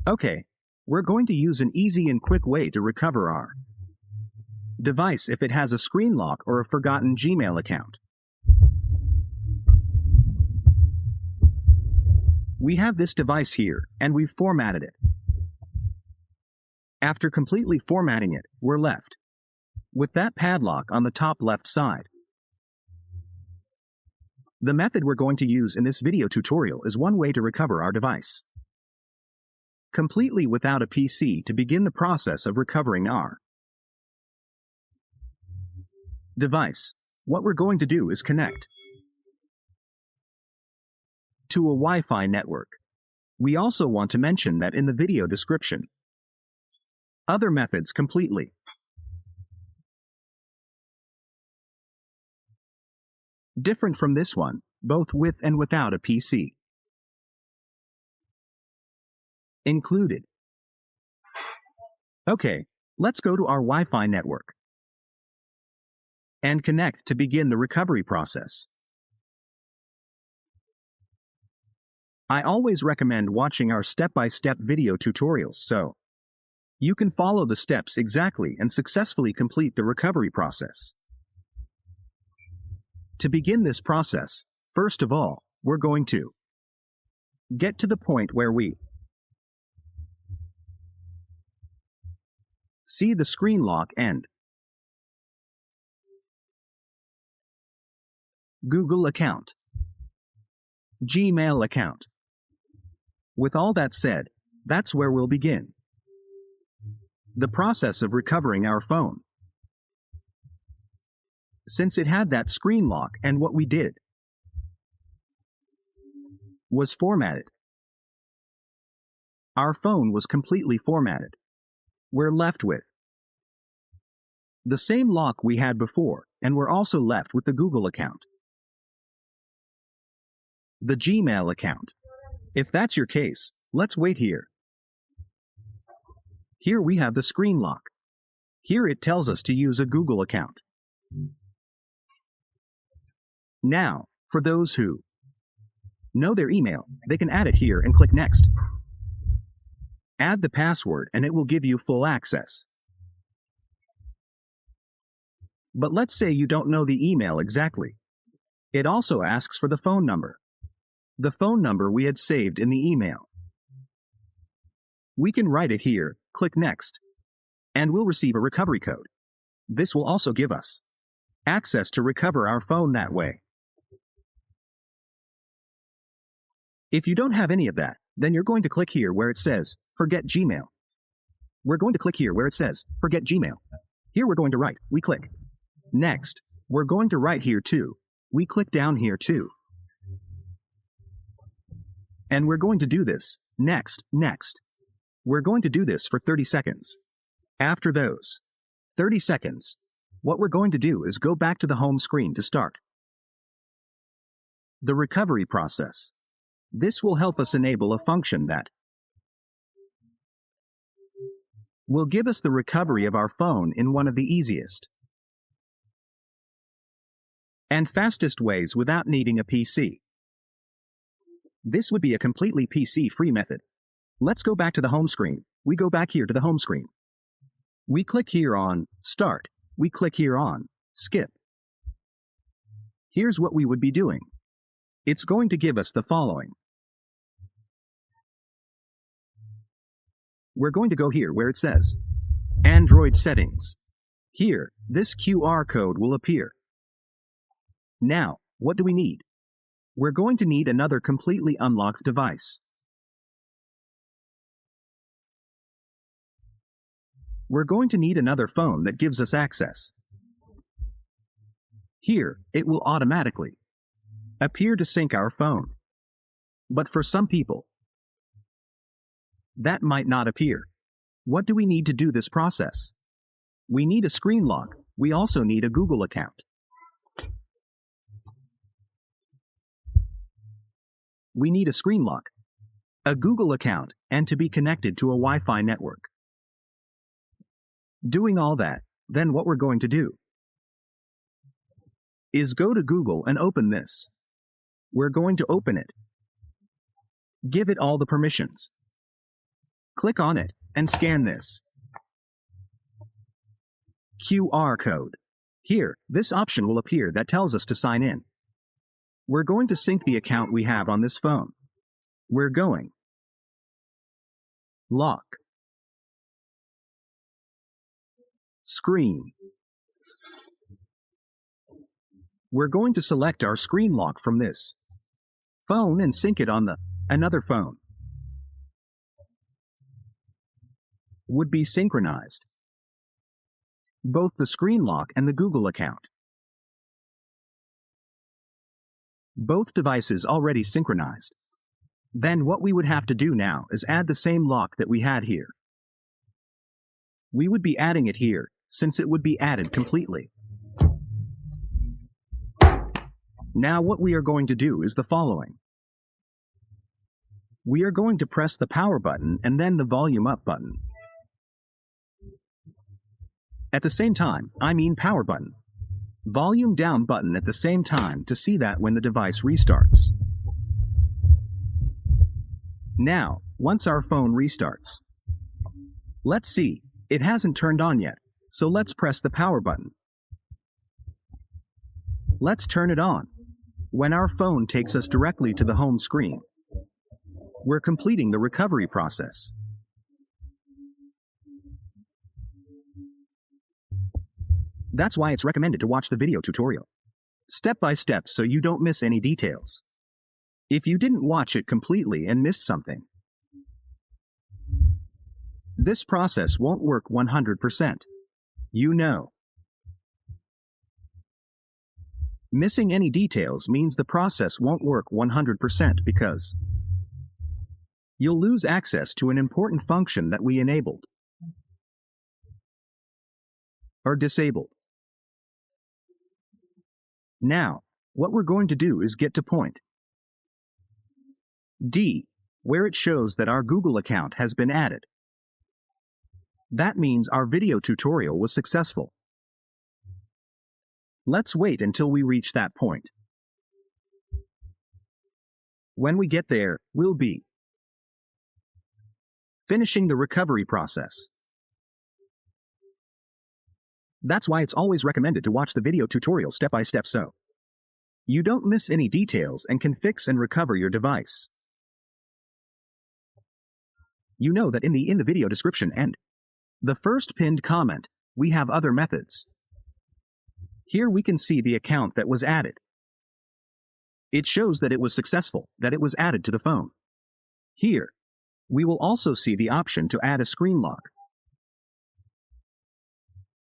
Okay, we're going to use an easy and quick way to recover our device if it has a screen lock or a forgotten Gmail account. We have this device here, and we've formatted it. After completely formatting it, we're left with that padlock on the top left side. The method we're going to use in this video tutorial is one way to recover our device completely without a PC to begin the process of recovering our device. What we're going to do is connect to a Wi-Fi network. We also want to mention that in the video description, other methods completely different from this one, both with and without a PC included. Okay, let's go to our Wi-Fi network and connect to begin the recovery process. I always recommend watching our step-by-step video tutorials so you can follow the steps exactly and successfully complete the recovery process. To begin this process, first of all, we're going to get to the point where we see the screen lock and Google account, Gmail account. With all that said, that's where we'll begin the process of recovering our phone. Since it had that screen lock and what we did was formatted, our phone was completely formatted. We're left with the same lock we had before, and we're also left with the Google account, the Gmail account. If that's your case, let's wait here. Here we have the screen lock. Here it tells us to use a Google account. Now, for those who know their email, they can add it here and click Next. Add the password and it will give you full access. But let's say you don't know the email exactly. It also asks for the phone number. The phone number we had saved in the email. We can write it here, click Next, and we'll receive a recovery code. This will also give us access to recover our phone that way. If you don't have any of that, then you're going to click here where it says, Forget Gmail. We're going to click here where it says, Forget Gmail. Here we're going to write, we click Next. We're going to write here too. We click down here too. And we're going to do this, next. We're going to do this for 30 seconds. After those 30 seconds, what we're going to do is go back to the home screen to start the recovery process. This will help us enable a function that will give us the recovery of our phone in one of the easiest and fastest ways without needing a PC. This would be a completely PC-free method. Let's go back to the home screen. We go back here to the home screen. We click here on Start. We click here on Skip. Here's what we would be doing. It's going to give us the following. We're going to go here where it says Android Settings. Here, this QR code will appear. Now, what do we need? We're going to need another completely unlocked device. We're going to need another phone that gives us access. Here, it will automatically appear to sync our phone. But for some people, that might not appear. What do we need to do this process? We need a screen lock. We also need a Google account. We need a screen lock, a Google account, and to be connected to a Wi-Fi network. Doing all that, then what we're going to do is go to Google and open this. We're going to open it. Give it all the permissions. Click on it and scan this QR code. Here, this option will appear that tells us to sign in. We're going to sync the account we have on this phone. We're going Lock Screen. We're going to select our screen lock from this phone and sync it on the another phone. Would be synchronized. Both the screen lock and the Google account. Both devices already synchronized. Then what we would have to do now is add the same lock that we had here. We would be adding it here, since it would be added completely. Now what we are going to do is the following. We are going to press the power button and then the volume up button. At the same time, I mean power button. Volume down button at the same time to see that when the device restarts. Now, once our phone restarts. Let's see, it hasn't turned on yet, so let's press the power button. Let's turn it on. When our phone takes us directly to the home screen, we're completing the recovery process. That's why it's recommended to watch the video tutorial step by step so you don't miss any details. If you didn't watch it completely and missed something, this process won't work 100%. You know. Missing any details means the process won't work 100% because you'll lose access to an important function that we enabled or disabled. Now, what we're going to do is get to point D, where it shows that our Google account has been added. That means our video tutorial was successful. Let's wait until we reach that point. When we get there, we'll be finishing the recovery process. That's why it's always recommended to watch the video tutorial step by step so you don't miss any details and can fix and recover your device. You know that in the video description and the first pinned comment, we have other methods. Here we can see the account that was added. It shows that it was successful, that it was added to the phone. Here, we will also see the option to add a screen lock.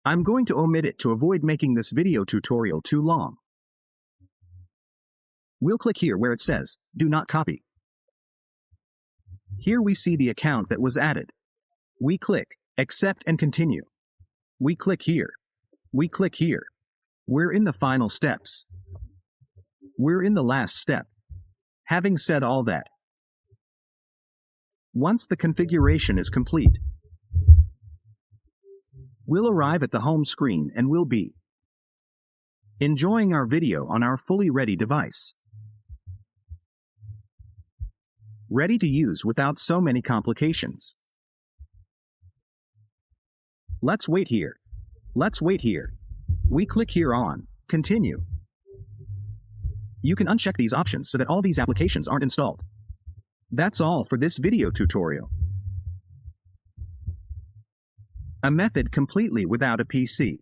I'm going to omit it to avoid making this video tutorial too long. We'll click here where it says, Do not copy. Here we see the account that was added. We click, Accept and Continue. We click here. We click here. We're in the final steps. We're in the last step. Having said all that, once the configuration is complete, we'll arrive at the home screen and we'll be enjoying our video on our fully ready device. Ready to use without so many complications. Let's wait here. Let's wait here. We click here on Continue. You can uncheck these options so that all these applications aren't installed. That's all for this video tutorial. A method completely without a PC.